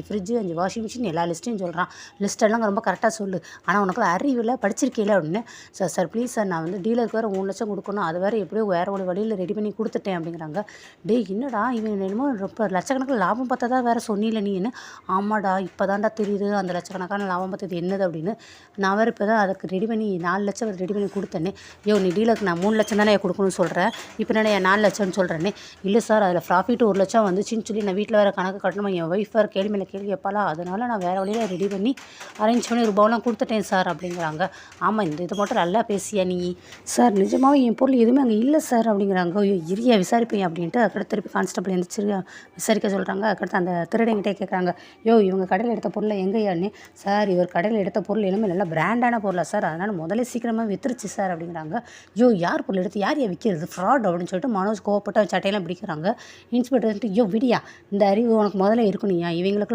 Fridge, 5 washing machine எல்லா லிஸ்ட்டையும் சொல்கிறான். லிஸ்ட்டெல்லாம் ரொம்ப கரெக்டாக சொல்லு. ஆனால் உனக்கு அறிவில்ல, படிச்சிருக்கீல அப்படின்னு. சார் சார் ப்ளீஸ் சார், நான் வந்து டீலருக்கு வேறு 3,00,000 கொடுக்கணும். அது வேறு எப்படியோ வேறு ஒரு வழியில் ரெடி பண்ணி கொடுத்துட்டேன் அப்படிங்கிறாங்க. டேய் என்னடா இவன் என்னமோ ரொம்ப லட்சக்கணக்கில் லாபம் பார்த்ததா வேறு சொன்னீல நீன்னு. ஆமாடா இப்போ தான்டா தெரியுது அந்த லட்சக்கணக்கான லாபம் பார்த்தது என்னது அப்படின்னு. நான் வேறு இப்போ தான் அதுக்கு ரெடி பண்ணி 4,00,000 ரெடி பண்ணி கொடுத்தேனே. யோ நீ டீலருக்கு நான் 3,00,000 தானே கொடுக்கணும்னு சொல்கிறேன், இப்போ என்ன 4,00,000ன்னு சொல்கிறேனே. இல்லை சார் அதில் ப்ராஃபிட் 1,00,000 வந்துச்சுன்னு சொல்லி நான் வீட்டில் வேறு கணக்கு கட்டணுமா, என் ஒய்ஃப் வேறு கேள்வி மேலே கேள்வி கேட்பாளா, அதனால் நான் வேறு வழியில் ரெடி பண்ணி அரேஞ்ச் பண்ணி ரூபாவெலாம் கொடுத்துட்டேன் சார் அப்படிங்கிறாங்க. ஆமாம் இந்த இது மட்டும் நல்லா பேசியா நீ. சார் நிஜமாவே என் பொருள் எதுவுமே அங்கே இல்லை சார் அப்படிங்கிறாங்க. ஐயோ இரியா விசாரிப்பேன் அப்படின்ட்டு அதுக்கடுத்து திருப்பி கான்ஸ்டபிள் எழுந்திரிச்சு விசாரிக்க சொல்கிறாங்க. அதுக்கடுத்து அந்த திருடங்கிட்டே கேட்குறாங்க, யோ இவங்க கடையில் எடுத்த பொருளை எங்கேயான்னு. சார் இவர் கடையில் எடுத்த பொருள் எல்லாமே நல்லா பிராண்டான பொருளா சார், அதனால் முதல்ல சீக்கிரமாக வித்துருச்சு சார் அப்படிங்கிறாங்க. யோ யார் பொருள் எடுத்து யார் விற்கிறது, ஃப்ராட் அப்படின்னு சொல்லிட்டு மனோஜ் கோவப்பட்டு சட்டையெல்லாம் பிடிக்கிறாங்க. இன்ஸ்பெக்டர் யோ விடியா, இந்த அறிவு உனக்கு முதல்ல இருக்கணும்யா, இவங்களுக்கு